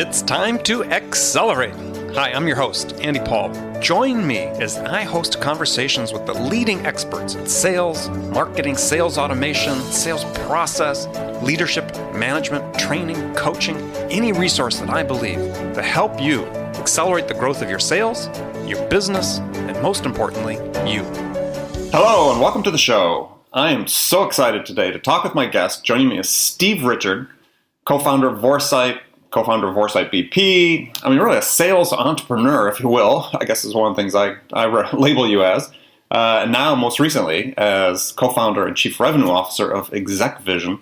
It's time to accelerate. Hi, I'm your host, Andy Paul. Join me as I host conversations with the leading experts in sales, marketing, sales automation, sales process, leadership, management, training, coaching, any resource that I believe to help you accelerate the growth of your sales, your business, and most importantly, you. Hello, and welcome to the show. I am so excited today to talk with my guest. Joining me is Steve Richard, co-founder of Vorsight, co-founder of VorsightBP. I mean, really a sales entrepreneur, if you will, I guess is one of the things I label you as. And now, most recently, as co-founder and chief revenue officer of ExecVision,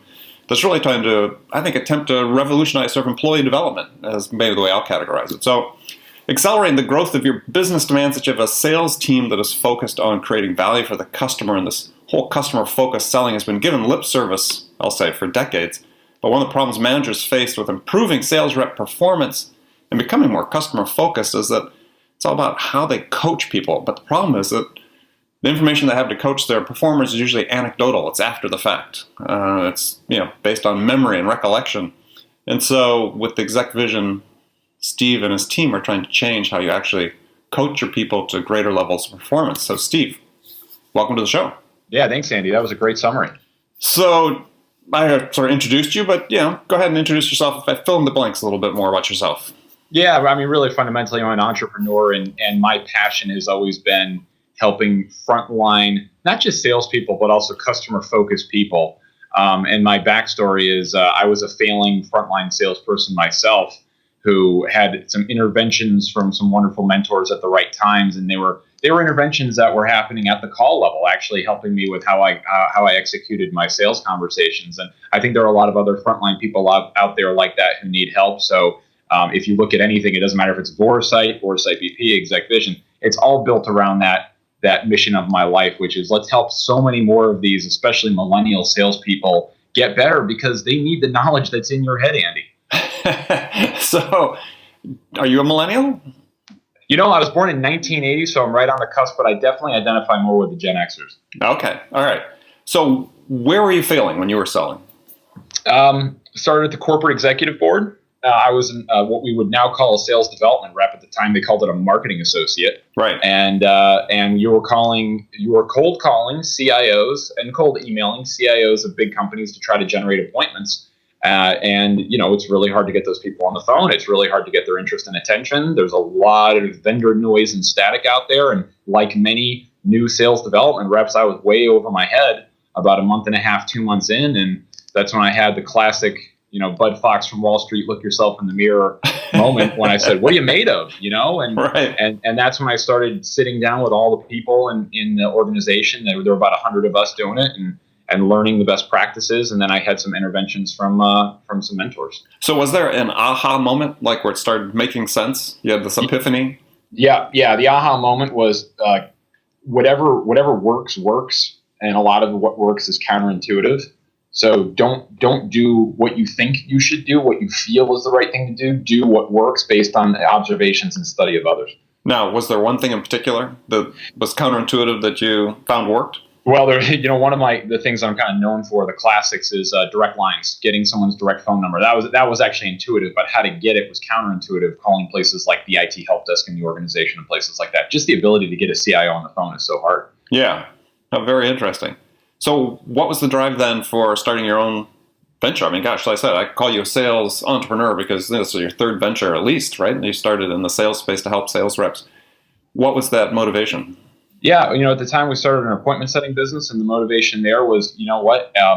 that's really trying to, I think, attempt to revolutionize sort of employee development, as maybe the way I'll categorize it. So, accelerating the growth of your business demands that you have a sales team that is focused on creating value for the customer, and this whole customer-focused selling has been given lip service, I'll say, for decades. But one of the problems managers face with improving sales rep performance and becoming more customer-focused is that it's all about how they coach people. But the problem is that the information they have to coach their performers is usually anecdotal. It's after the fact. It's based on memory and recollection. And so with the ExecVision, Steve and his team are trying to change how you actually coach your people to greater levels of performance. So Steve, welcome to the show. Yeah, thanks, Andy. That was a great summary. So I sort of introduced you, but go ahead and introduce yourself. Fill in the blanks a little bit more about yourself. Yeah, I mean, really fundamentally, I'm an entrepreneur, and my passion has always been helping frontline, not just salespeople, but also customer-focused people. And my backstory is I was a failing frontline salesperson myself who had some interventions from some wonderful mentors at the right times, and they were interventions that were happening at the call level, actually helping me with how I executed my sales conversations. And I think there are a lot of other frontline people out there like that who need help. So if you look at anything, it doesn't matter if it's Vorsight, VorsightBP, ExecVision, it's all built around that mission of my life, which is let's help so many more of these, especially millennial salespeople, get better because they need the knowledge that's in your head, Andy. So, are you a millennial? I was born in 1980, so I'm right on the cusp, but I definitely identify more with the Gen Xers. Okay. All right. So where were you failing when you were selling? Started at the corporate executive board. I was what we would now call a sales development rep. At the time, they called it a marketing associate. Right. And you were cold calling CIOs and cold emailing CIOs of big companies to try to generate appointments. It's really hard to get those people on the phone. It's really hard to get their interest and attention. There's a lot of vendor noise and static out there. And like many new sales development reps, I was way over my head about a month and a half, 2 months in. And that's when I had the classic, Bud Fox from Wall Street, look yourself in the mirror moment when I said, what are you made of? And, right. and that's when I started sitting down with all the people in the organization. There were about 100 of us doing it. And learning the best practices, and then I had some interventions from some mentors. So was there an aha moment, like where it started making sense? You had this epiphany? Yeah. The aha moment was whatever works, and a lot of what works is counterintuitive. So don't do what you think you should do, what you feel is the right thing to do. Do what works based on observations and study of others. Now, was there one thing in particular that was counterintuitive that you found worked? Well, one of the things I'm kind of known for, the classics, is direct lines, getting someone's direct phone number. That was actually intuitive, but how to get it was counterintuitive, calling places like the IT help desk in the organization and places like that. Just the ability to get a CIO on the phone is so hard. Yeah, very interesting. So what was the drive then for starting your own venture? I mean, gosh, like I said, I call you a sales entrepreneur because this is your third venture at least, right? And you started in the sales space to help sales reps. What was that motivation? Yeah, at the time we started an appointment setting business, and the motivation there was,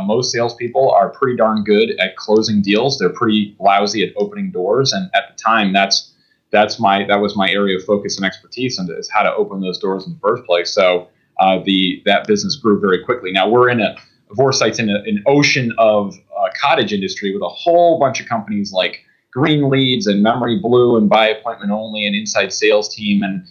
most salespeople are pretty darn good at closing deals. They're pretty lousy at opening doors, and at the time, that was my area of focus and expertise, and is how to open those doors in the first place. So that business grew very quickly. Now we're in Vorsight's in an ocean of cottage industry with a whole bunch of companies like Green Leads and Memory Blue and By Appointment Only and Inside Sales Team and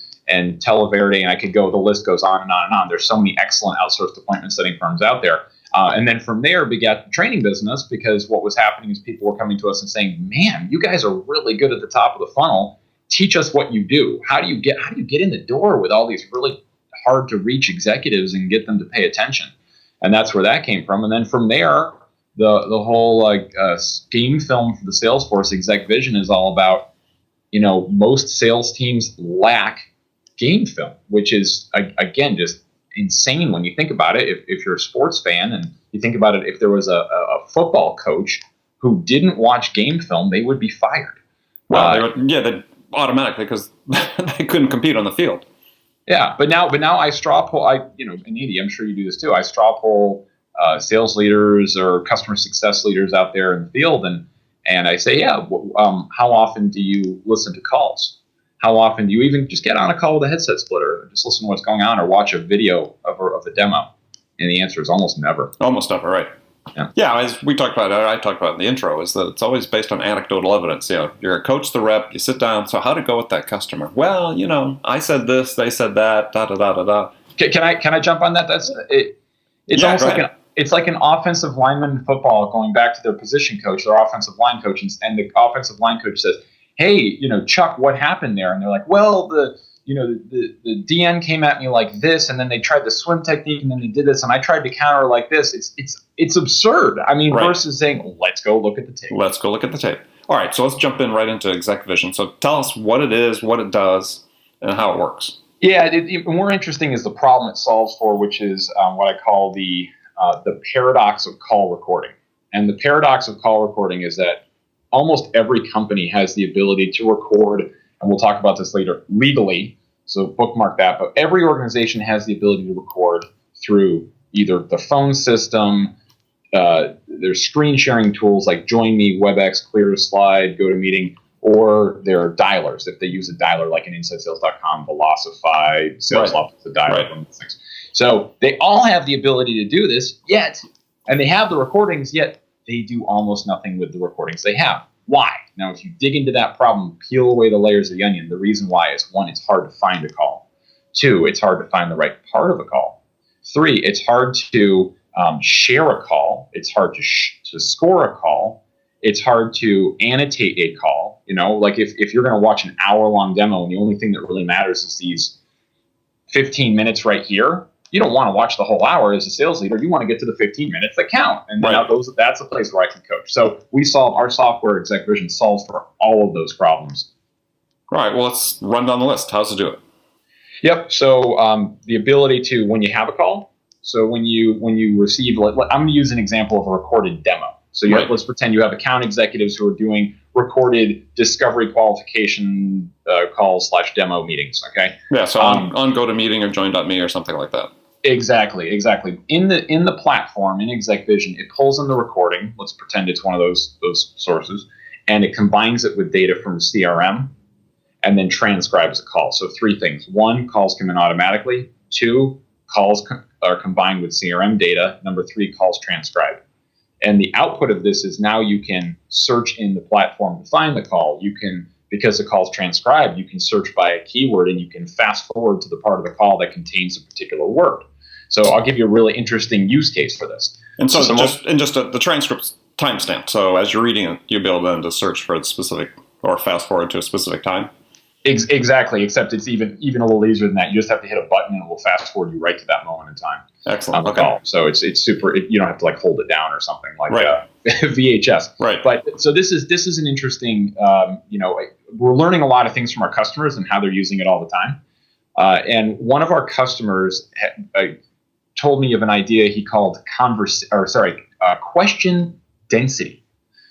Televerde, and I could go, the list goes on and on and on. There's so many excellent outsourced appointment setting firms out there. And then from there begat the training business, because what was happening is people were coming to us and saying, man, you guys are really good at the top of the funnel. Teach us what you do. How do you get in the door with all these really hard to reach executives and get them to pay attention? And that's where that came from. And then from there, the whole game film for the Salesforce exec vision is all about, most sales teams lack game film, which is again just insane when you think about it. If you're a sports fan and you think about it, if there was a football coach who didn't watch game film, they would be fired. Well, they'd automatically, because they couldn't compete on the field. Yeah, but now I straw poll. And Andy, I'm sure you do this too. I straw poll sales leaders or customer success leaders out there in the field, and I say, how often do you listen to calls? How often do you even just get on a call with a headset splitter, or just listen to what's going on, or watch a video of the demo? And the answer is almost never. Almost never, right? Yeah, as we talked about, I talked about in the intro, is that it's always based on anecdotal evidence. You're a coach, the rep, you sit down. So how'd it go with that customer? Well, I said this, they said that, da da da da da. Can I jump on that? It's almost like it's like an offensive lineman in football going back to their position coach, their offensive line coach, and the offensive line coach says, "Hey, Chuck, what happened there?" And they're like, "Well, the DN came at me like this, and then they tried the swim technique, and then they did this, and I tried to counter like this." It's absurd. I mean, versus saying, "Let's go look at the tape." Let's go look at the tape. All right, so let's jump in right into exec vision. So tell us what it is, what it does, and how it works. Yeah, more interesting is the problem it solves for, which is what I call the paradox of call recording. And the paradox of call recording is that almost every company has the ability to record, and we'll talk about this later, legally, so bookmark that, but every organization has the ability to record through either the phone system, there's screen sharing tools like Join Me, WebEx, ClearSlide, GoToMeeting, or their dialers, if they use a dialer like an InsideSales.com, Velocify, SalesLoft, the dialer, one of those things. So they all have the ability to do this, and they have the recordings, yet they do almost nothing with the recordings they have. Why? Now, if you dig into that problem, peel away the layers of the onion, the reason why is, 1, it's hard to find a call. 2, it's hard to find the right part of a call. 3, it's hard to share a call. It's hard to score a call. It's hard to annotate a call. Like if you're going to watch an hour-long demo and the only thing that really matters is these 15 minutes right here, you don't want to watch the whole hour as a sales leader. You want to get to the 15 minutes that count. And that's a place where I can coach. So our software, Exec Vision, solves for all of those problems. All right, well, let's run down the list. How's it do it? Yep. So the ability to, when you have a call, so when you receive, I'm going to use an example of a recorded demo. So let's pretend you have account executives who are doing recorded discovery qualification calls / demo meetings. Okay. Yeah. So on GoToMeeting or Join.me or something like that. Exactly. In the platform in Exec Vision, it pulls in the recording. Let's pretend it's one of those sources, and it combines it with data from the CRM, and then transcribes a call. So 3 things: 1, calls come in automatically. 2, calls are combined with CRM data. Number 3, calls transcribed. And the output of this is now you can search in the platform to find the call. You can, because the call's transcribed, you can search by a keyword, and you can fast forward to the part of the call that contains a particular word. So I'll give you a really interesting use case for this. And so the transcript's timestamp. So as you're reading it, you'll be able then to search for a specific, or fast forward to a specific time. Exactly, except it's even a little easier than that. You just have to hit a button and it will fast forward you right to that moment in time. Excellent. On the call. So it's super. You don't have to hold it down or something like VHS. Right. But so this is an interesting. We're learning a lot of things from our customers and how they're using it all the time. And one of our customers told me of an idea he called question density.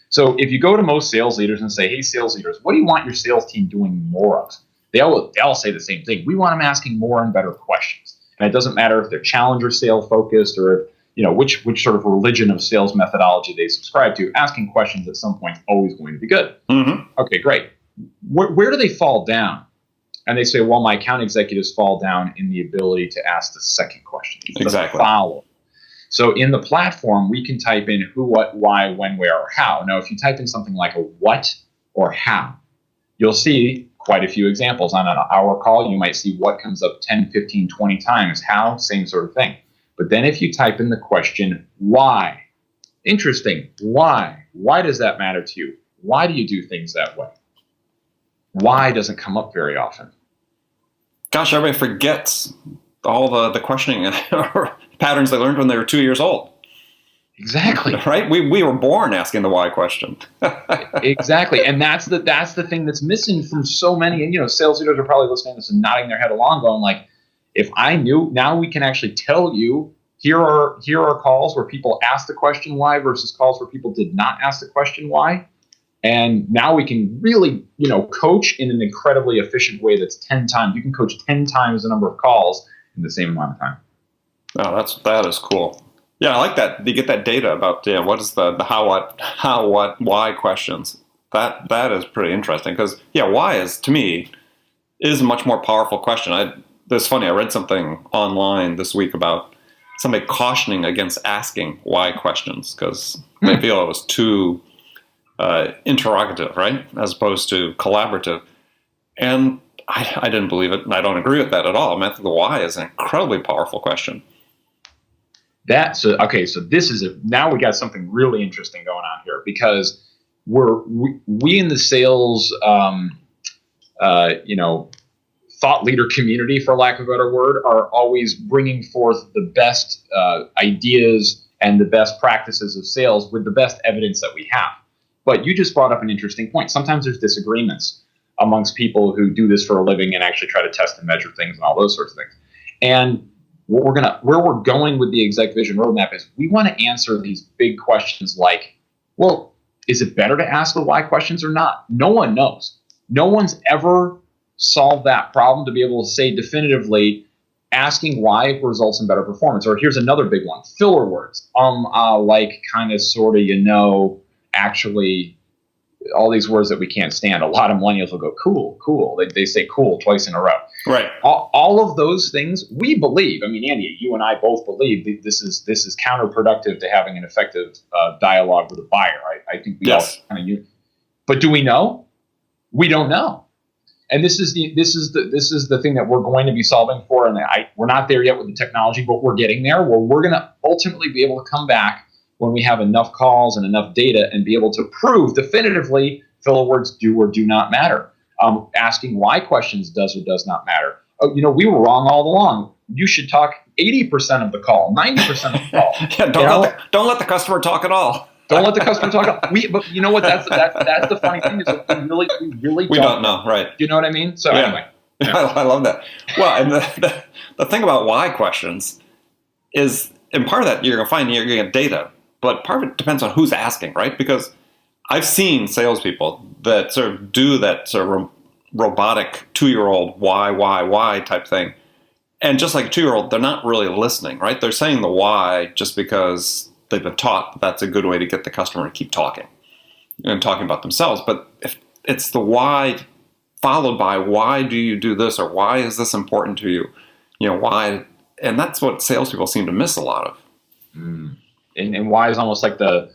So if you go to most sales leaders and say, "Hey, sales leaders, what do you want your sales team doing more of?" They all say the same thing. We want them asking more and better questions. And it doesn't matter if they're challenger sales focused or which sort of religion of sales methodology they subscribe to. Asking questions at some point is always going to be good. Mm-hmm. Okay, great. Where do they fall down? And they say, well, my account executives fall down in the ability to ask the second question. Exactly. The follow. So in the platform, we can type in who, what, why, when, where, or how. Now, if you type in something like a what or how, you'll see quite a few examples. On an hour call, you might see what comes up 10, 15, 20 times. How, same sort of thing. But then if you type in the question, why? Interesting. Why? Why does that matter to you? Why do you do things that way? Why doesn't come up very often. Gosh, everybody forgets all the questioning patterns they learned when they were 2 years old. Exactly. Right? We were born asking the why question. Exactly. And that's the thing that's missing from so many. And sales leaders are probably listening to this and nodding their head along, going like, if I knew, now we can actually tell you, here are calls where people asked the question why versus calls where people did not ask the question why. And now we can really, coach in an incredibly efficient way that's 10 times. You can coach 10 times the number of calls in the same amount of time. Oh, that is cool. Yeah, I like that. You get that data about what is the how, what, why questions. That is pretty interesting because why is, to me, is a much more powerful question. It's funny. I read something online this week about somebody cautioning against asking why questions because they feel it was too interrogative, right, as opposed to collaborative. And I didn't believe it, and I don't agree with that at all. I think the why is an incredibly powerful question. So this is now we got something really interesting going on here because we in the sales, thought leader community, for lack of a better word, are always bringing forth the best ideas and the best practices of sales with the best evidence that we have. But you just brought up an interesting point. Sometimes there's disagreements amongst people who do this for a living and actually try to test and measure things and all those sorts of things. And where we're going with the exec vision roadmap is we want to answer these big questions like, well, is it better to ask the why questions or not? No one knows. No one's ever solved that problem to be able to say definitively asking why results in better performance. Or here's another big one, filler words. Like, kind of, sort of, actually, all these words that we can't stand. A lot of millennials will go, cool. They say cool twice in a row. Right. All of those things we believe. I mean, Andy, you and I both believe that this is counterproductive to having an effective dialogue with a buyer. I think we all kind of. But do we know? We don't know. And this is the thing that we're going to be solving for. And we're not there yet with the technology, but we're getting there. Where we're going to ultimately be able to come back when we have enough calls and enough data and be able to prove definitively filler words do or do not matter. Asking why questions does or does not matter. We were wrong all along. You should talk 80% of the call, 90% of the call. Don't let the customer talk at all. Don't let the customer talk. But you know what? That's the funny thing is that we really don't know. Right? You know what I mean? So anyway, I love that. Well, and the thing about why questions is, and part of that you're going to find you're going to get data, but part of it depends on who's asking, right? Because I've seen salespeople that sort of do that sort of robotic 2-year-old why type thing. And just like a 2-year-old, they're not really listening, right? They're saying the why just because they've been taught that's a good way to get the customer to keep talking and talking about themselves. But if it's the why followed by why do you do this or why is this important to you? Why? And that's what salespeople seem to miss a lot of. And why is almost like the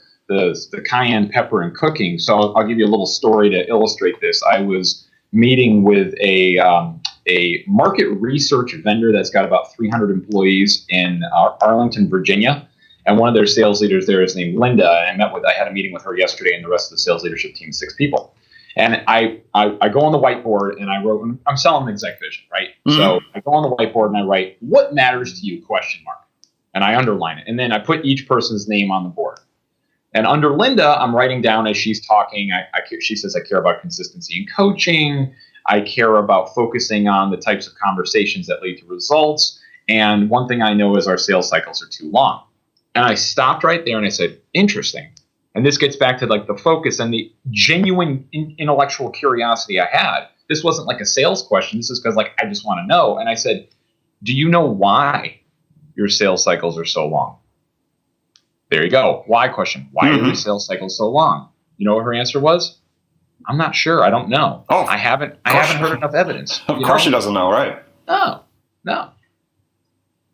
cayenne pepper in cooking. So I'll give you a little story to illustrate this. I was meeting with a market research vendor that's got about 300 employees in Arlington, Virginia. And one of their sales leaders there is named Linda. And I had a meeting with her yesterday and the rest of the sales leadership team, 6 people. And I go on the whiteboard and I wrote, I'm selling exec vision, right? Mm-hmm. So I go on the whiteboard and I write, what matters to you, ? And I underline it. And then I put each person's name on the board. And under Linda, I'm writing down as she's talking, she says, I care about consistency in coaching. I care about focusing on the types of conversations that lead to results. And one thing I know is our sales cycles are too long. And I stopped right there and I said, interesting. And this gets back to like the focus and the genuine intellectual curiosity I had. This wasn't like a sales question. This is because I just want to know. And I said, do you know why your sales cycles are so long? There you go. Why question. Why are your sales cycles so long? You know what her answer was? I'm not sure. I don't know. Oh, I haven't heard enough evidence. Of course she doesn't know, right? No.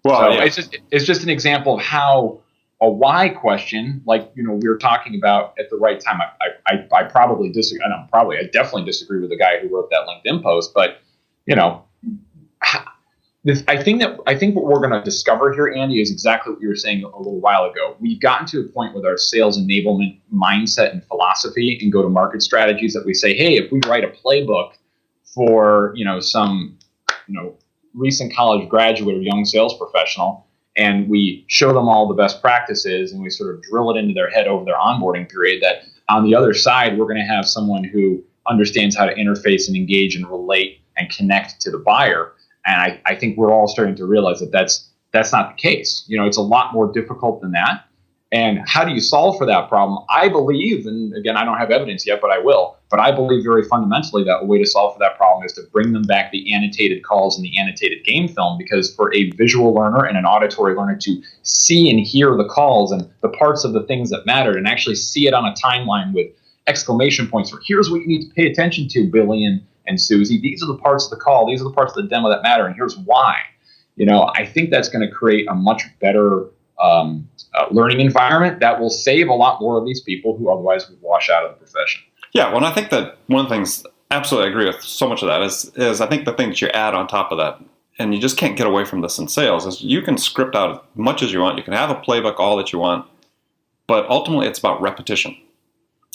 Well, it's just an example of how a why question, we were talking about at the right time. I probably disagree. I definitely disagree with the guy who wrote that LinkedIn post. But I think what we're going to discover here, Andy, is exactly what you were saying a little while ago. We've gotten to a point with our sales enablement mindset and philosophy and go-to-market strategies that we say, hey, if we write a playbook for some recent college graduate or young sales professional, and we show them all the best practices and we sort of drill it into their head over their onboarding period, that on the other side, we're going to have someone who understands how to interface and engage and relate and connect to the buyer. And I think we're all starting to realize that that's not the case. It's a lot more difficult than that. And how do you solve for that problem? I believe, and again, I don't have evidence yet, but I will, but I believe very fundamentally that a way to solve for that problem is to bring them back the annotated calls and the annotated game film, because for a visual learner and an auditory learner to see and hear the calls and the parts of the things that mattered and actually see it on a timeline with exclamation points for here's what you need to pay attention to, Billy and Susie. These are the parts of the call. These are the parts of the demo that matter, and here's why. I think that's going to create a much better learning environment that will save a lot more of these people who otherwise would wash out of the profession. Yeah, well, and I think that one of the things, absolutely agree with so much of that, is I think the thing that you add on top of that, and you just can't get away from this in sales, is you can script out as much as you want. You can have a playbook, all that you want, but ultimately it's about repetition,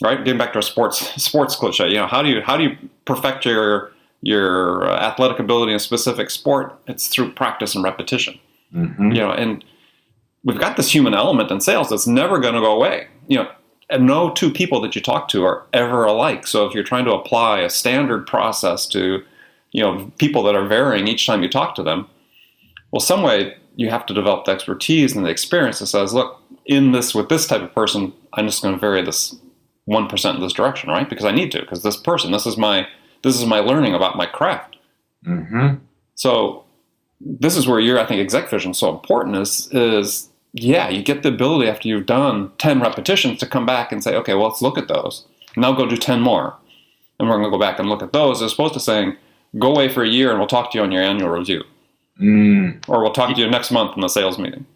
right? Getting back to a sports cliche, how do you perfect your athletic ability in a specific sport? It's through practice and repetition. Mm-hmm. And we've got this human element in sales that's never going to go away. And no two people that you talk to are ever alike. So if you're trying to apply a standard process to, people that are varying each time you talk to them, well, some way you have to develop the expertise and the experience that says, look, with this type of person, I'm just going to vary this 1% in this direction, right? Because I need to, because this person, this is my learning about my craft. Mm-hmm. So this is where I think exec vision is so important is you get the ability after you've done 10 repetitions to come back and say, okay, well, let's look at those. Now go do 10 more. And we're going to go back and look at those, as opposed to saying, go away for a year and we'll talk to you on your annual review. Or we'll talk to you next month in the sales meeting.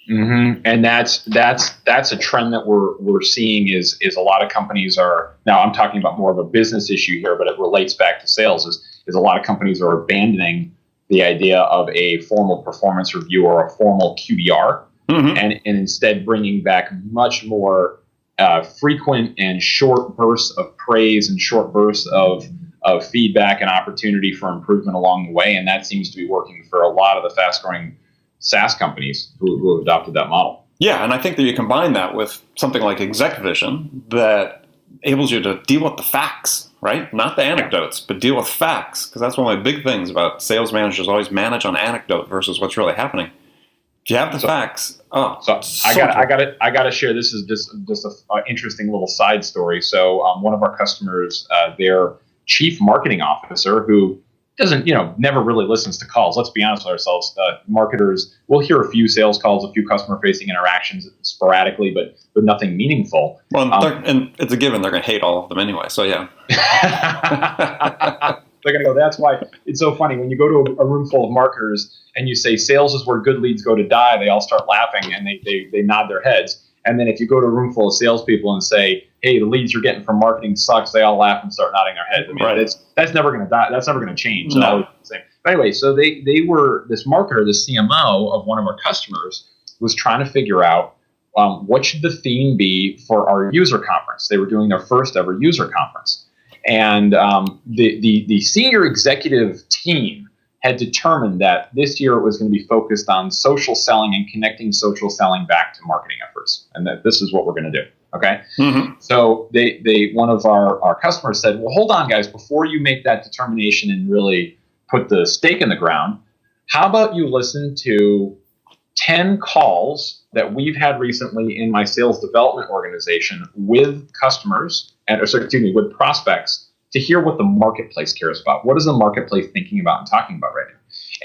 Mm-hmm. And that's a trend that we're seeing is a lot of companies are, now I'm talking about more of a business issue here, but it relates back to sales, is a lot of companies are abandoning the idea of a formal performance review or a formal QBR, and instead bringing back much more frequent and short bursts of praise and short bursts of feedback and opportunity for improvement along the way. And that seems to be working for a lot of the fast-growing SaaS companies who have adopted that model. Yeah, and I think that you combine that with something like exec vision that enables you to deal with the facts, right? Not the anecdotes, but deal with facts, because that's one of my big things about sales managers always manage on anecdote versus what's really happening. If you have the facts, I got to share. This is just an interesting little side story. So one of our customers, their chief marketing officer, who doesn't, never really listens to calls. Let's be honest with ourselves. Marketers will hear a few sales calls, a few customer-facing interactions sporadically, but nothing meaningful. Well, and it's a given they're going to hate all of them anyway. So yeah, they're going to go. That's why it's so funny when you go to a room full of marketers and you say sales is where good leads go to die. They all start laughing and they nod their heads. And then if you go to a room full of salespeople and say, hey, the leads you're getting from marketing sucks, they all laugh and start nodding their heads. I mean, right. That's never going to die. That's never going to change. No. But anyway, so they were, this marketer, the CMO of one of our customers, was trying to figure out what should the theme be for our user conference. They were doing their first ever user conference. And the senior executive team had determined that this year it was going to be focused on social selling and connecting social selling back to marketing efforts, and that this is what we're going to do. Okay. Mm-hmm. So one of our customers said, well, hold on, guys, before you make that determination and really put the stake in the ground, how about you listen to 10 calls that we've had recently in my sales development organization with customers with prospects, to hear what the marketplace cares about. What is the marketplace thinking about and talking about right now?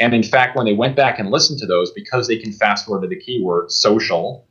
And in fact, when they went back and listened to those, because they can fast forward to the keyword social,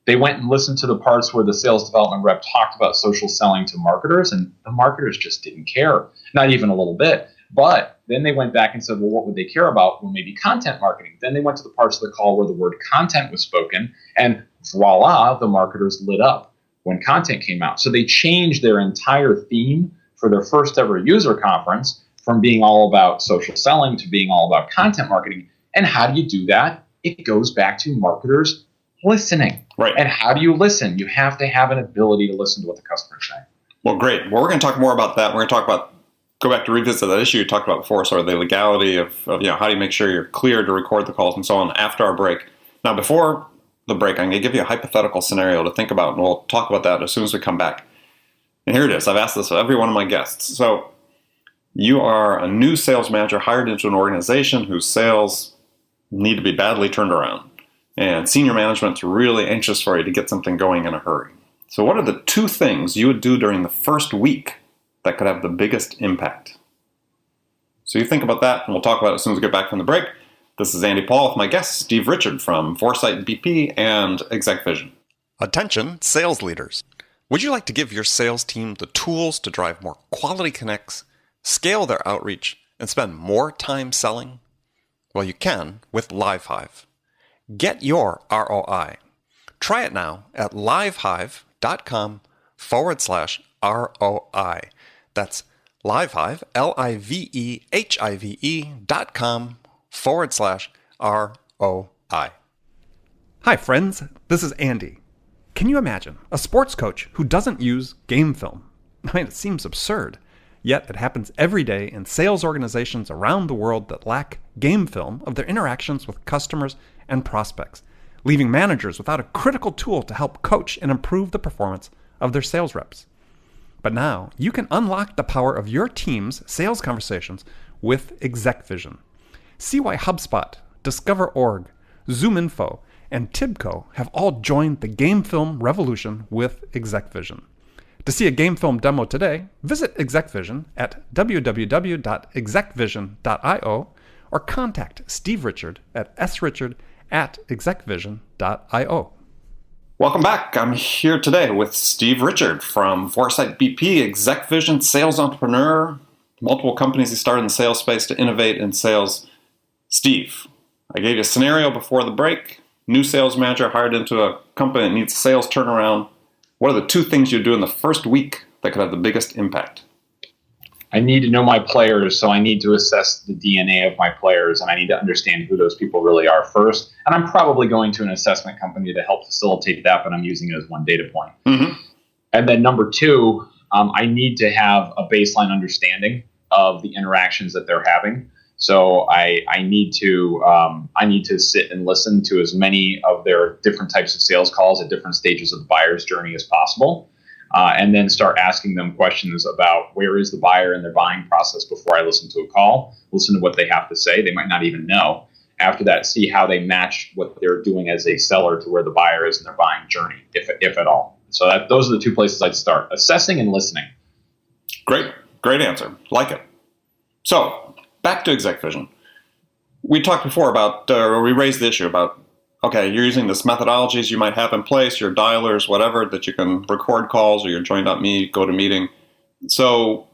they went and listened to the parts where the sales development rep talked about social selling to marketers, and the marketers just didn't care, not even a little bit. But then they went back and said, well, what would they care about? Well, maybe content marketing. Then they went to the parts of the call where the word content was spoken, and voila, the marketers lit up when content came out. So they changed their entire theme for their first ever user conference from being all about social selling to being all about content marketing. And how do you do that? It goes back to marketers listening. Right. And how do you listen? You have to have an ability to listen to what the customer is saying. Well, great. Well, we're going to talk more about that. We're going to talk about, go back to revisit that issue you talked about before, sort of the legality of how do you make sure you're clear to record the calls and so on after our break. Now, before the break, I'm going to give you a hypothetical scenario to think about, and we'll talk about that as soon as we come back. And here it is. I've asked this of every one of my guests. So you are a new sales manager hired into an organization whose sales need to be badly turned around. And senior management's really anxious for you to get something going in a hurry. So what are the 2 things you would do during the first week that could have the biggest impact? So you think about that, and we'll talk about it as soon as we get back from the break. This is Andy Paul with my guest, Steve Richard from Vorsight and VorsightBP and ExecVision. Attention, sales leaders. Would you like to give your sales team the tools to drive more quality connects, scale their outreach, and spend more time selling? Well, you can with LiveHive. Get your ROI. Try it now at livehive.com/ROI. That's LiveHive, livehive.com/ROI. Hi, friends. This is Andy. Can you imagine a sports coach who doesn't use game film? I mean, it seems absurd. Yet it happens every day in sales organizations around the world that lack game film of their interactions with customers and prospects, leaving managers without a critical tool to help coach and improve the performance of their sales reps. But now you can unlock the power of your team's sales conversations with ExecVision. See why HubSpot, DiscoverOrg, ZoomInfo, and Tibco have all joined the game film revolution with ExecVision. To see a game film demo today, visit ExecVision at www.execvision.io or contact Steve Richard at srichard@execvision.io. Welcome back. I'm here today with Steve Richard from VorsightBP, ExecVision sales entrepreneur, multiple companies he started in the sales space to innovate in sales. Steve, I gave you a scenario before the break. New sales manager hired into a company that needs sales turnaround. What are the 2 things you do in the first week that could have the biggest impact? I need to know my players, so I need to assess the DNA of my players, and I need to understand who those people really are first. And I'm probably going to an assessment company to help facilitate that, but I'm using it as one data point. Mm-hmm. And then number 2, I need to have a baseline understanding of the interactions that they're having. So I need to sit and listen to as many of their different types of sales calls at different stages of the buyer's journey as possible. And then start asking them questions about where is the buyer in their buying process before I listen to a call, listen to what they have to say. They might not even know. After that, see how they match what they're doing as a seller to where the buyer is in their buying journey, if at all. So those are the 2 places I'd start, assessing and listening. Great answer. Like it. So back to ExecVision. We talked before about, we raised the issue about, okay, you're using this methodologies you might have in place, your dialers, whatever, that you can record calls or your join.me, go to meeting. So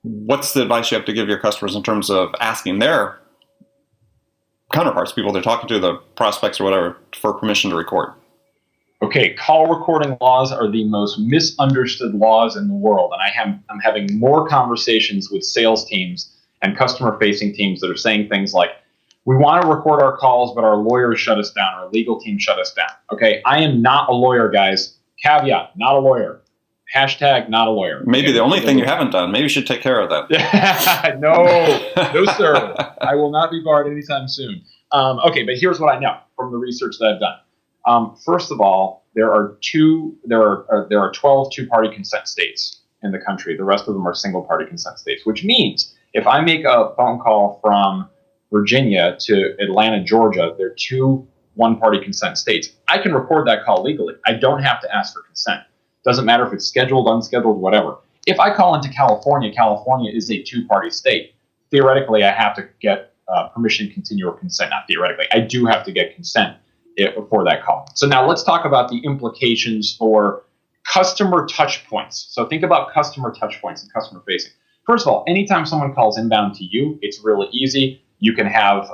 what's the advice you have to give your customers in terms of asking their counterparts, people they're talking to, the prospects or whatever, for permission to record? Okay, call recording laws are the most misunderstood laws in the world. And I'm having more conversations with sales teams and customer-facing teams that are saying things like, we want to record our calls, but our lawyers shut us down, our legal team shut us down. Okay, I am not a lawyer, guys. Caveat, not a lawyer. Hashtag not a lawyer. Maybe the only thing you haven't done. Maybe you should take care of that. No, sir. I will not be barred anytime soon. Okay, but here's what I know from the research that I've done. First of all, there are 12 two-party consent states in the country. The rest of them are single-party consent states, which means if I make a phone call from Virginia to Atlanta, Georgia, they're 2 one-party consent states. I can record that call legally. I don't have to ask for consent. Doesn't matter if it's scheduled, unscheduled, whatever. If I call into California, California is a 2-party state. Theoretically, I have to get permission, continue, or consent. Not theoretically. I do have to get consent for that call. So now let's talk about the implications for customer touch points. So think about customer touch points and customer facing. First of all, anytime someone calls inbound to you, it's really easy. You can have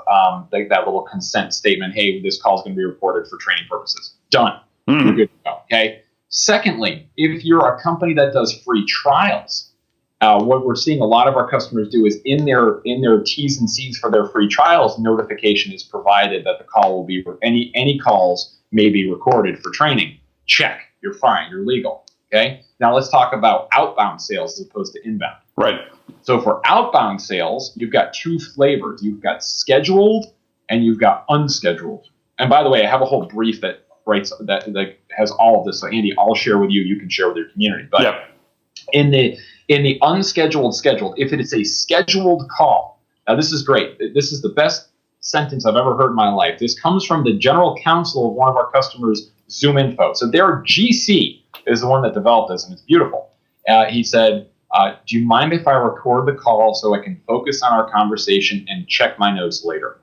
that little consent statement, hey, this call is going to be recorded for training purposes. Done. Mm-hmm. You're good to go. Okay. Secondly, if you're a company that does free trials, what we're seeing a lot of our customers do is in their T's and C's for their free trials, notification is provided that the call will be any calls may be recorded for training. Check. You're fine. You're legal. Okay. Now let's talk about outbound sales as opposed to inbound. Right. So for outbound sales, you've got 2 flavors. You've got scheduled and you've got unscheduled And by the way, I have a whole brief that writes that has all of this. So Andy, I'll share with you. You can share with your community. But Yep. in the unscheduled scheduled, if it is a scheduled call, now this is great. This is the best sentence I've ever heard in my life. This comes from the general counsel of one of our customers, Zoom Info. So their GC is the one that developed this, and it's beautiful. He said, do you mind if I record the call so I can focus on our conversation and check my notes later?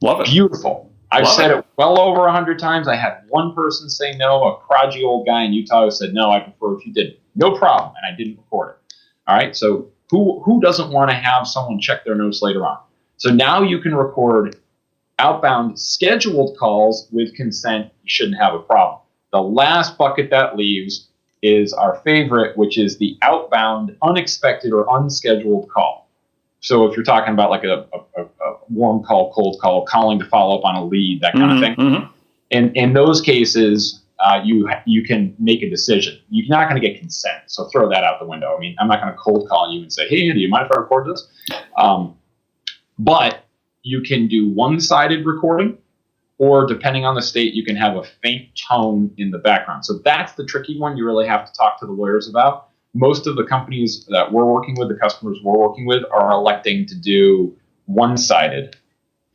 Love it. Beautiful. I've said it well over 100 times. I had one person say no, a crotchety old guy in Utah who said, no, I prefer if you did. No problem, and I didn't record it. All right, so who doesn't want to have someone check their notes later on? So now you can record outbound scheduled calls with consent. You shouldn't have a problem. The last bucket that leaves is our favorite, which is the outbound unexpected or unscheduled call. So if you're talking about like a warm call, cold call, calling to follow up on a lead, that kind of thing. Mm-hmm. In those cases, you can make a decision. You're not going to get consent, so throw that out the window. I mean, I'm not going to cold call you and say, hey, Andy, do you mind if I record this? But you can do one-sided recording, or depending on the state, you can have a faint tone in the background. So that's the tricky one you really have to talk to the lawyers about. Most of the companies that we're working with, the customers we're working with, are electing to do one-sided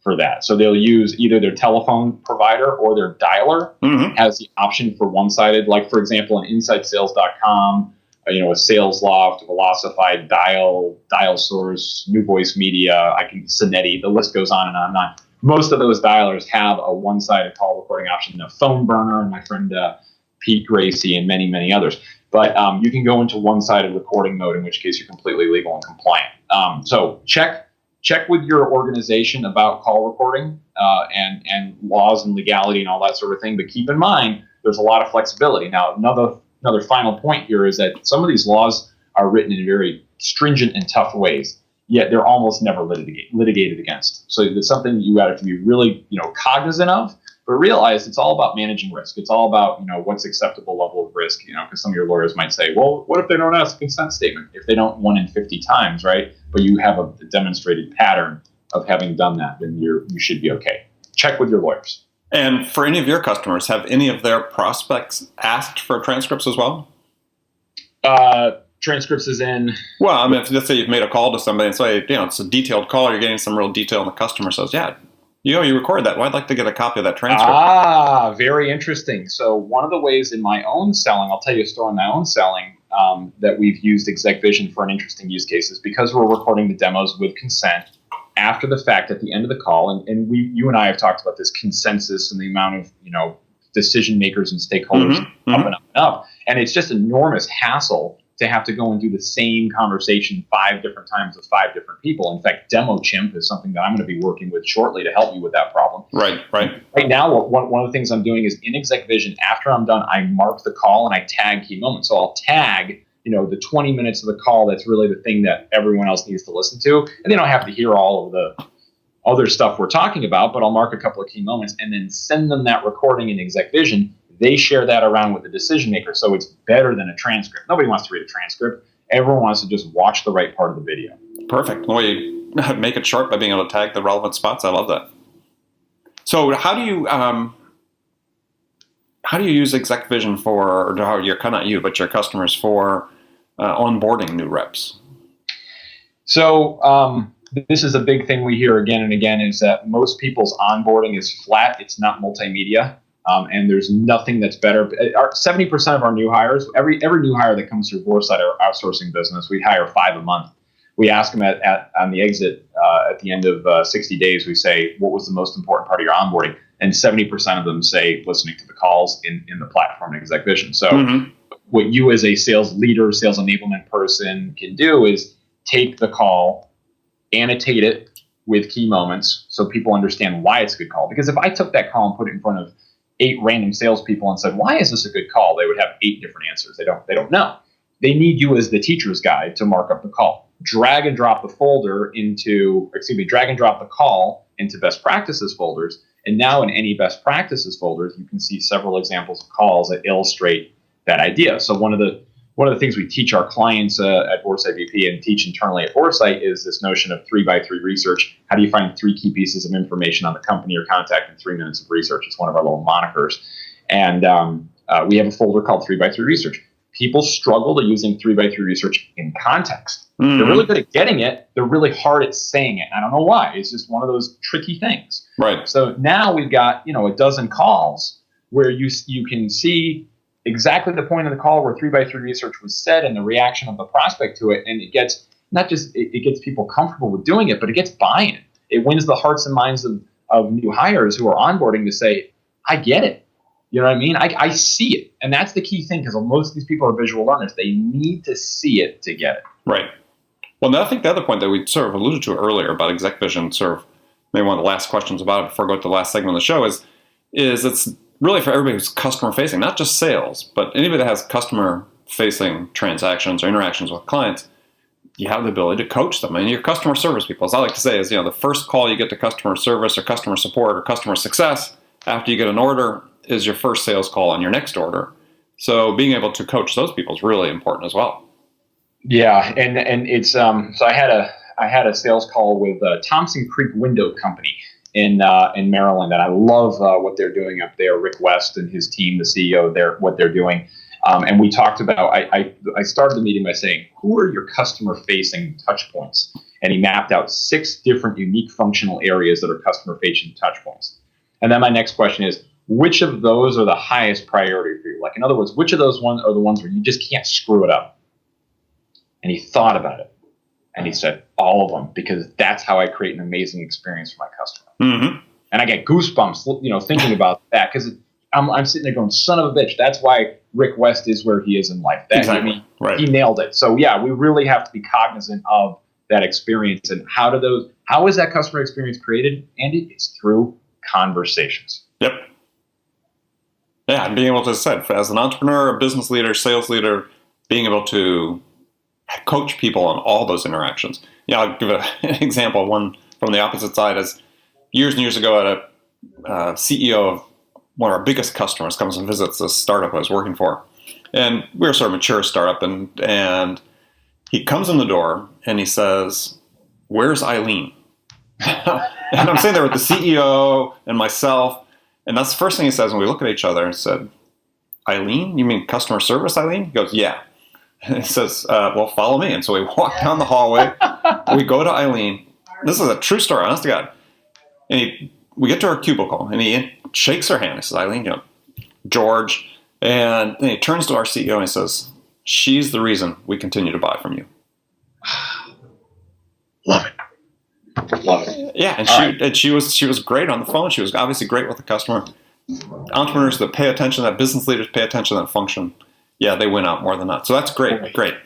for that. So they'll use either their telephone provider or their dialer has the option for one-sided. Like, for example, on InsideSales.com, a SalesLoft, Velocify, Dial Source, New Voice Media, Cinetti, the list goes on and on and on. Most of those dialers have a one-sided call recording option. A Phone Burner, and my friend Pete Gracie, and many, many others. But you can go into one-sided recording mode, in which case you're completely legal and compliant. So check with your organization about call recording and laws and legality and all that sort of thing. But keep in mind, there's a lot of flexibility. Now, another final point here is that some of these laws are written in very stringent and tough ways, yet they're almost never litigated against. So it's something you have to be really cognizant of. But realize it's all about managing risk. It's all about, what's acceptable level of risk, because some of your lawyers might say, well, what if they don't ask a consent statement? If they don't 1 in 50 times, right? But you have a demonstrated pattern of having done that, then you should be okay. Check with your lawyers. And for any of your customers, have any of their prospects asked for transcripts as well? Transcripts is in? Well, I mean, let's say you've made a call to somebody and say, it's a detailed call. You're getting some real detail, and the customer says, yeah, you recorded that. Well, I'd like to get a copy of that transcript. Very interesting. So one of the ways in my own selling, I'll tell you a story in my own selling, that we've used Exec Vision for an interesting use case is because we're recording the demos with consent after the fact at the end of the call. And you and I have talked about this consensus and the amount of, decision makers and stakeholders up and up and up. And it's just enormous hassle to have to go and do the same conversation 5 different times with 5 different people. In fact, Demo Chimp is something that I'm going to be working with shortly to help you with that problem. Right. Right now, one of the things I'm doing is in Exec Vision, after I'm done, I mark the call and I tag key moments. So I'll tag, the 20 minutes of the call that's really the thing that everyone else needs to listen to. And they don't have to hear all of the other stuff we're talking about, but I'll mark a couple of key moments and then send them that recording in Exec Vision. They share that around with the decision maker, so it's better than a transcript. Nobody wants to read a transcript. Everyone wants to just watch the right part of the video. Perfect. Well, you make it short by being able to tag the relevant spots. I love that. So how do you use Exec Vision for, or how you're not you, but your customers for onboarding new reps? So this is a big thing we hear again and again, is that most people's onboarding is flat. It's not multimedia. And there's nothing that's better. 70% of our new hires, every new hire that comes through Vorsight, our outsourcing business, we hire 5 a month. We ask them on the exit at the end of 60 days, we say, what was the most important part of your onboarding? And 70% of them say listening to the calls in the platform in Exec Vision. So what you as a sales leader, sales enablement person can do is take the call, annotate it with key moments so people understand why it's a good call. Because if I took that call and put it in front of 8 random salespeople and said, why is this a good call? They would have 8 different answers. They don't know. They need you as the teacher's guide to mark up the call. Drag and drop the call into best practices folders. And now in any best practices folders, you can see several examples of calls that illustrate that idea. So one of one of the things we teach our clients at VorsightBP and teach internally at Vorsight is this notion of 3x3 research. How do you find 3 key pieces of information on the company or contact in 3 minutes of research? It's one of our little monikers. And we have a folder called 3x3 research. People struggle to using 3x3 research in context. They're really good at getting it. They're really hard at saying it. I don't know why. It's just one of those tricky things. Right. So now we've got, a dozen calls where you can see exactly the point of the call where 3x3 research was said and the reaction of the prospect to it. And it gets not just it gets people comfortable with doing it, but it gets buy-in. It wins the hearts and minds of new hires who are onboarding to say, I get it. You know what I mean? I see it. And that's the key thing, because most of these people are visual learners. They need to see it to get it. Right. Well, I think the other point that we sort of alluded to earlier about exec vision, sort of maybe one of the last questions about it before I go to the last segment of the show is it's really for everybody who's customer facing, not just sales, but anybody that has customer facing transactions or interactions with clients. You have the ability to coach them. And your customer service people, as I like to say, is the first call you get to customer service or customer support or customer success after you get an order is your first sales call on your next order. So being able to coach those people is really important as well. Yeah, and it's so I had a sales call with Thompson Creek Window Company in Maryland, and I love what they're doing up there. Rick West and his team, the CEO there, what they're doing. And we talked about, I started the meeting by saying, who are your customer-facing touch points? And he mapped out 6 different unique functional areas that are customer-facing touch points. And then my next question is, which of those are the highest priority for you? Like, in other words, which of those ones are the ones where you just can't screw it up? And he thought about it. And he said, all of them, because that's how I create an amazing experience for my customer. Mm-hmm. And I get goosebumps, thinking about that, because I'm sitting there going, son of a bitch. That's why Rick West is where he is in life. Exactly. Right. He nailed it. So yeah, we really have to be cognizant of that experience and how is that customer experience created? Andy, it's through conversations. Yep. Yeah, and being able to say, as an entrepreneur, a business leader, sales leader, being able to coach people on all those interactions. I'll give an example. One from the opposite side is years and years ago, at a CEO of one of our biggest customers comes and visits this startup I was working for. And we were sort of a mature startup, and he comes in the door and he says, "Where's Eileen?" And I'm sitting there with the CEO and myself, and that's the first thing he says when we look at each other and said, "Eileen? You mean customer service, Eileen?" He goes, "Yeah." And he says, "Well, follow me." And so we walk down the hallway, we go to Eileen. This is a true story, honest to God. And we get to our cubicle, and he shakes her hand. He says, "Eileen, George." And then he turns to our CEO and he says, "She's the reason we continue to buy from you." Love it. Love it. Yeah, and she was great on the phone. She was obviously great with the customer. Entrepreneurs that pay attention, that business leaders pay attention, that function, yeah, they win out more than not. So that's great.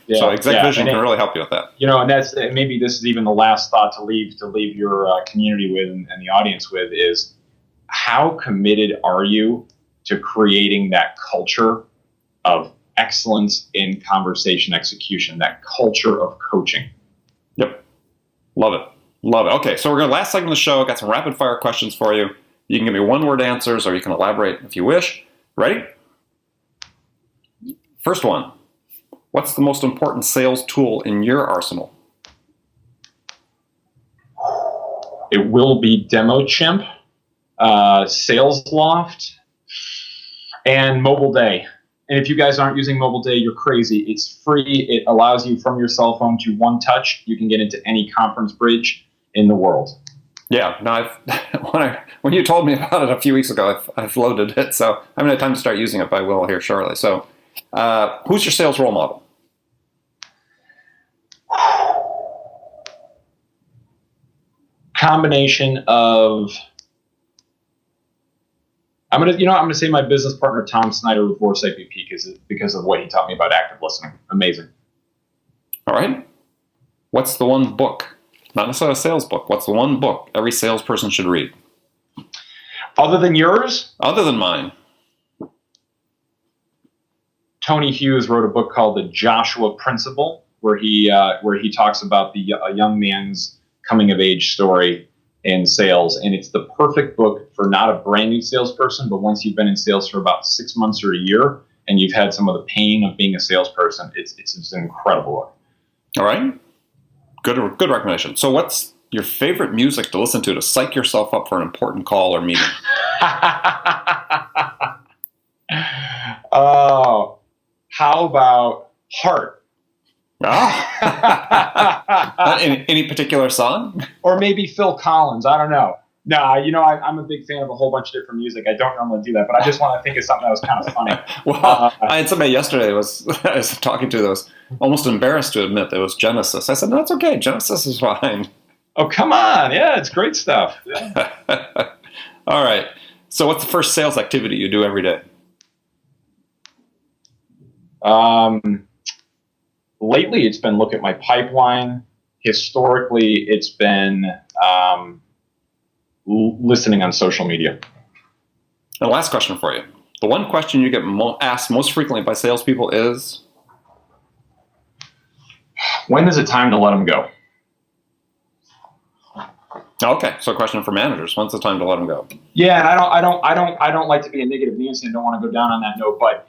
Yeah, so exec vision can really help you with that. And that's maybe this is even the last thought to leave your community with and the audience with is, how committed are you to creating that culture of excellence in conversation execution, that culture of coaching? Yep. Love it. Okay, so we're going to last segment of the show. Got some rapid fire questions for you. You can give me one-word answers, or you can elaborate if you wish. Ready? First one. What's the most important sales tool in your arsenal? It will be DemoChimp, Sales Loft, and Mobile Day. And if you guys aren't using Mobile Day, you're crazy. It's free. It allows you from your cell phone to one touch. You can get into any conference bridge in the world. Yeah. No, when you told me about it a few weeks ago, I've loaded it. So I haven't had time to start using it, but I will here shortly. So who's your sales role model? Combination of... I'm gonna say my business partner Tom Snyder with VorsightBP because of what he taught me about active listening. Amazing. All right. What's the one book? Not necessarily a sales book. What's the one book every salesperson should read? Other than yours? Other than mine. Tony Hughes wrote a book called The Joshua Principle, where he talks about a young man's coming of age story in sales, and it's the perfect book for not a brand new salesperson, but once you've been in sales for about 6 months or a year, and you've had some of the pain of being a salesperson, it's just incredible. All right. Good recommendation. So what's your favorite music to listen to psych yourself up for an important call or meeting? Oh, how about Heart? Ah. Any particular song? Or maybe Phil Collins. I don't know. No, I'm a big fan of a whole bunch of different music. I don't normally do that, but I just want to think of something that was kind of funny. Well, I had somebody yesterday I was talking to that was almost embarrassed to admit that it was Genesis. I said, no, it's okay. Genesis is fine. Oh, come on. Yeah, it's great stuff. Yeah. All right. So what's the first sales activity you do every day? Lately, it's been look at my pipeline. Historically, it's been listening on social media. And last question for you. The one question you get asked most frequently by salespeople is? When is it time to let them go? Okay, so a question for managers. When's the time to let them go? Yeah, and I don't like to be a negative Nancy and don't want to go down on that note, but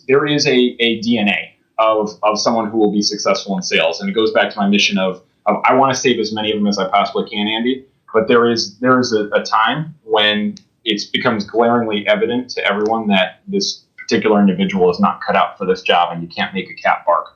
there is a DNA of someone who will be successful in sales, and it goes back to my mission of I want to save as many of them as I possibly can, Andy. But there is a time when it becomes glaringly evident to everyone that this particular individual is not cut out for this job, and you can't make a cat bark.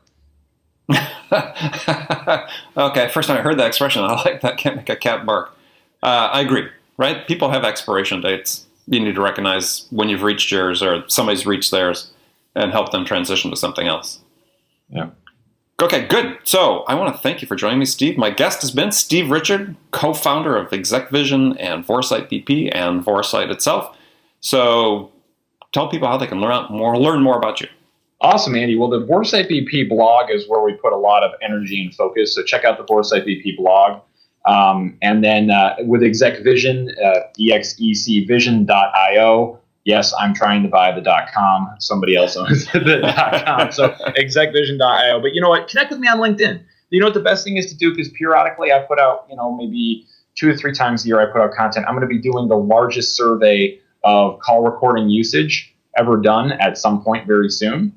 Okay, first time I heard that expression, I like that, can't make a cat bark. I agree, right? People have expiration dates. You need to recognize when you've reached yours or somebody's reached theirs and help them transition to something else. Yeah. Okay, good. So I want to thank you for joining me, Steve. My guest has been Steve Richard, co-founder of ExecVision and VorsightBP and Vorsight itself. So tell people how they can learn more about you. Awesome, Andy. Well, the VorsightBP blog is where we put a lot of energy and focus. So check out the VorsightBP blog. And then with ExecVision, execvision.io. Yes, I'm trying to buy the .com. Somebody else owns the .com. So execvision.io. But you know what? Connect with me on LinkedIn. You know what the best thing is to do? Because periodically I put out, maybe 2 or 3 times a year I put out content. I'm going to be doing the largest survey of call recording usage ever done at some point very soon.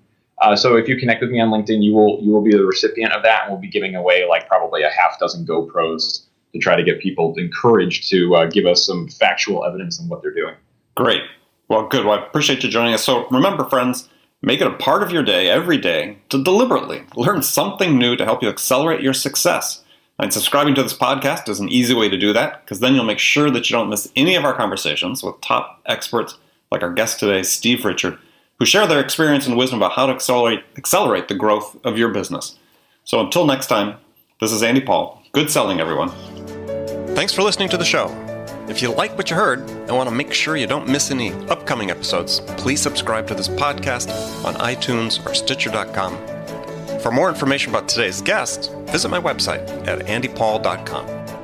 So if you connect with me on LinkedIn, you will be the recipient of that, and we'll be giving away like probably a half dozen GoPros to try to get people encouraged to give us some factual evidence on what they're doing. Great. Well, good. Well, I appreciate you joining us. So remember, friends, make it a part of your day every day to deliberately learn something new to help you accelerate your success. And subscribing to this podcast is an easy way to do that, because then you'll make sure that you don't miss any of our conversations with top experts like our guest today, Steve Richard, who share their experience and wisdom about how to accelerate the growth of your business. So until next time, this is Andy Paul. Good selling, everyone. Thanks for listening to the show. If you like what you heard and want to make sure you don't miss any upcoming episodes, please subscribe to this podcast on iTunes or Stitcher.com. For more information about today's guest, visit my website at andypaul.com.